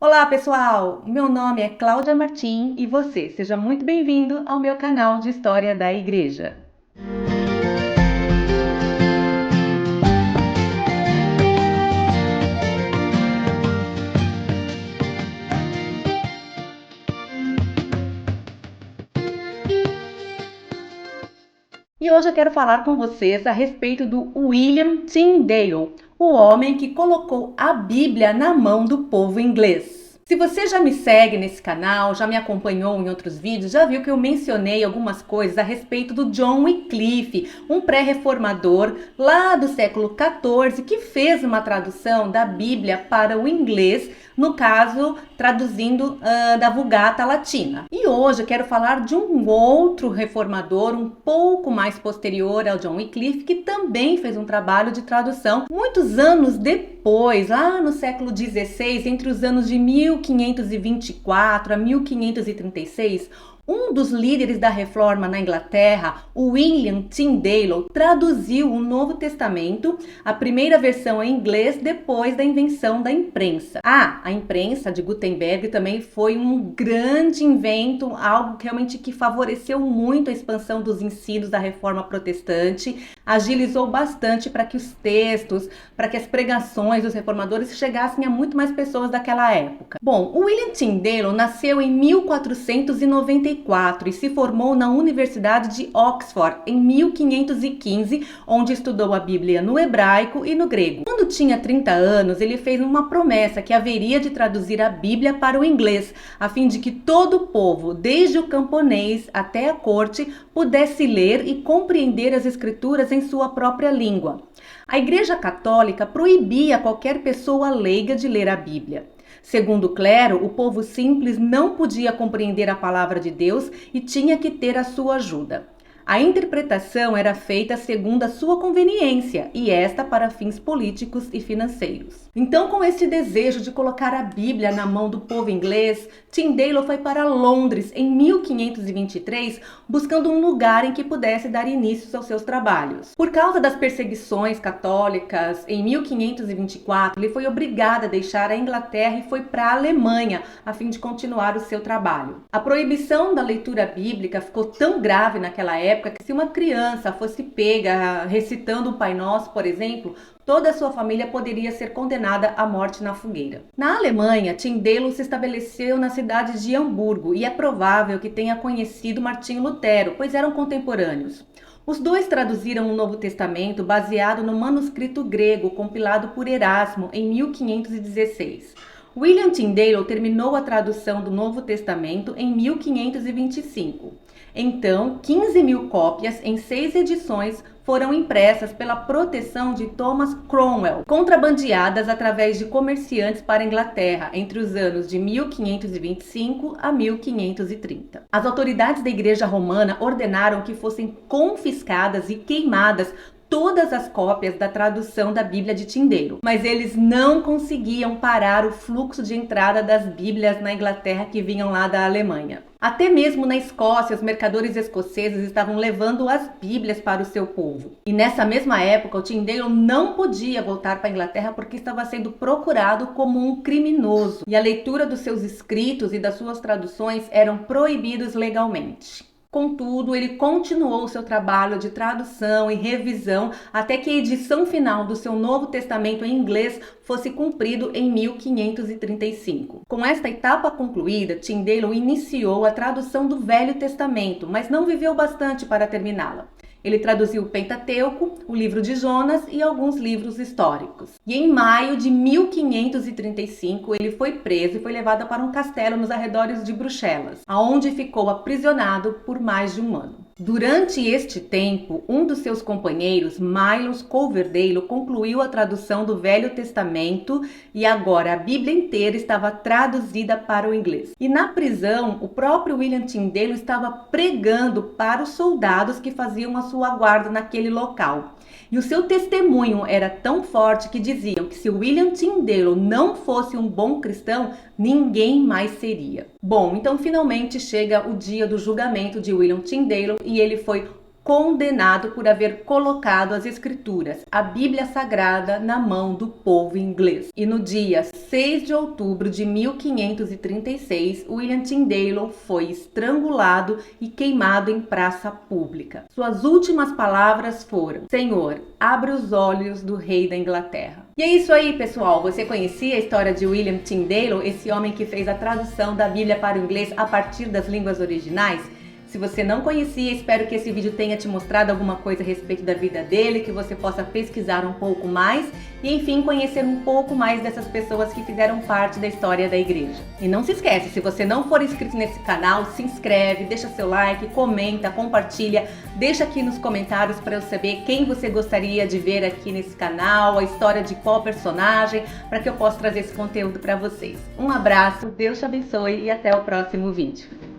Olá, pessoal! Meu nome é Cláudia Martim e você, seja muito bem-vindo ao meu canal de História da Igreja. E hoje eu quero falar com vocês a respeito do William Tyndale, o homem que colocou a Bíblia na mão do povo inglês. Se você já me segue nesse canal, já me acompanhou em outros vídeos, já viu que eu mencionei algumas coisas a respeito do John Wycliffe, um pré-reformador lá do século XIV que fez uma tradução da Bíblia para o inglês, no caso, traduzindo da Vulgata Latina. E hoje eu quero falar de um outro reformador, um pouco mais posterior ao John Wycliffe, que também fez um trabalho de tradução muitos anos depois, lá no século XVI, entre os anos de 1524 a 1536, um dos líderes da reforma na Inglaterra, o William Tyndale, traduziu o Novo Testamento, a primeira versão em inglês, depois da invenção da imprensa. A imprensa de Gutenberg também foi um grande invento, algo realmente que favoreceu muito a expansão dos ensinos da reforma protestante, agilizou bastante para que os textos, para que as pregações dos reformadores chegassem a muito mais pessoas daquela época. Bom, o William Tyndale nasceu em 1494 e se formou na Universidade de Oxford em 1515, onde estudou a Bíblia no hebraico e no grego. Quando tinha 30 anos, ele fez uma promessa que haveria de traduzir a Bíblia para o inglês, a fim de que todo o povo, desde o camponês até a corte, pudesse ler e compreender as escrituras em sua própria língua. A Igreja Católica proibia qualquer pessoa leiga de ler a Bíblia. Segundo o clero, o povo simples não podia compreender a palavra de Deus e tinha que ter a sua ajuda. A interpretação era feita segundo a sua conveniência e esta para fins políticos e financeiros. Então, com esse desejo de colocar a Bíblia na mão do povo inglês, Tyndale foi para Londres em 1523, buscando um lugar em que pudesse dar início aos seus trabalhos. Por causa das perseguições católicas, em 1524, ele foi obrigado a deixar a Inglaterra e foi para a Alemanha, a fim de continuar o seu trabalho. A proibição da leitura bíblica ficou tão grave naquela época que se uma criança fosse pega recitando o Pai Nosso, por exemplo, toda a sua família poderia ser condenada à morte na fogueira. Na Alemanha, Tyndale se estabeleceu na cidade de Hamburgo e é provável que tenha conhecido Martinho Lutero, pois eram contemporâneos. Os dois traduziram o Novo Testamento baseado no manuscrito grego compilado por Erasmo em 1516. William Tyndale terminou a tradução do Novo Testamento em 1525. Então, 15.000 cópias em 6 edições foram impressas pela proteção de Thomas Cromwell, contrabandeadas através de comerciantes para a Inglaterra entre os anos de 1525 a 1530. As autoridades da Igreja Romana ordenaram que fossem confiscadas e queimadas todas as cópias da tradução da Bíblia de Tyndale, mas eles não conseguiam parar o fluxo de entrada das Bíblias na Inglaterra que vinham lá da Alemanha. Até mesmo na Escócia, os mercadores escoceses estavam levando as Bíblias para o seu povo. E nessa mesma época, o Tyndale não podia voltar para a Inglaterra porque estava sendo procurado como um criminoso, e a leitura dos seus escritos e das suas traduções eram proibidos legalmente. Contudo, ele continuou seu trabalho de tradução e revisão até que a edição final do seu Novo Testamento em inglês fosse cumprido em 1535. Com esta etapa concluída, Tyndale iniciou a tradução do Velho Testamento, mas não viveu bastante para terminá-la. Ele traduziu o Pentateuco, o livro de Jonas e alguns livros históricos. E em maio de 1535, ele foi preso e foi levado para um castelo nos arredores de Bruxelas, aonde ficou aprisionado por mais de um ano. Durante este tempo, um dos seus companheiros, Miles Coverdale, concluiu a tradução do Velho Testamento e agora a Bíblia inteira estava traduzida para o inglês. E na prisão, o próprio William Tyndale estava pregando para os soldados que faziam a sua guarda naquele local. E o seu testemunho era tão forte que diziam que se William Tyndale não fosse um bom cristão, ninguém mais seria. Bom, então finalmente chega o dia do julgamento de William Tyndale e ele foi condenado por haver colocado as Escrituras, a Bíblia Sagrada, na mão do povo inglês. E no dia 6 de outubro de 1536, William Tyndale foi estrangulado e queimado em praça pública. Suas últimas palavras foram: Senhor, abre os olhos do rei da Inglaterra. E é isso aí, pessoal. Você conhecia a história de William Tyndale, esse homem que fez a tradução da Bíblia para o inglês a partir das línguas originais? Se você não conhecia, espero que esse vídeo tenha te mostrado alguma coisa a respeito da vida dele, que você possa pesquisar um pouco mais e, enfim, conhecer um pouco mais dessas pessoas que fizeram parte da história da igreja. E não se esquece, se você não for inscrito nesse canal, se inscreve, deixa seu like, comenta, compartilha, deixa aqui nos comentários para eu saber quem você gostaria de ver aqui nesse canal, a história de qual personagem, para que eu possa trazer esse conteúdo para vocês. Um abraço, Deus te abençoe e até o próximo vídeo.